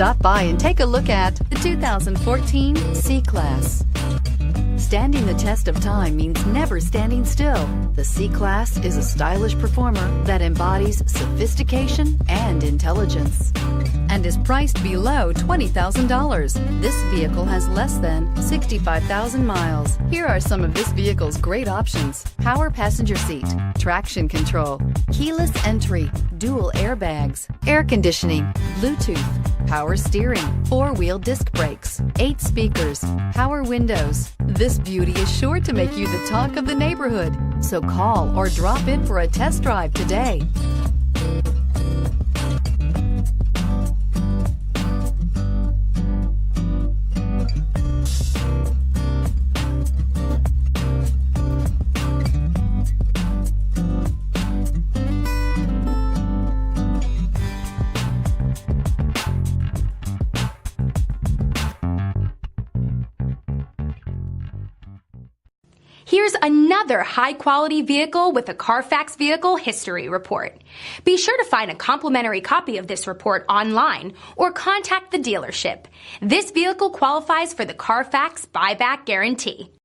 Stop by and take a look at the 2014 C-Class. Standing the test of time means never standing still. The C-Class is a stylish performer that embodies sophistication and intelligence and is priced below $20,000. This vehicle has less than 65,000 miles. Here are some of this vehicle's great options: power passenger seat, traction control, keyless entry, dual airbags, air conditioning, Bluetooth, power steering, 4-wheel disc brakes, 8 speakers, power windows. This beauty is sure to make you the talk of the neighborhood. So call or drop in for a test drive today. Here's another high-quality vehicle with a CARFAX Vehicle History Report. Be sure to find a complimentary copy of this report online or contact the dealership. This vehicle qualifies for the CARFAX Buyback Guarantee.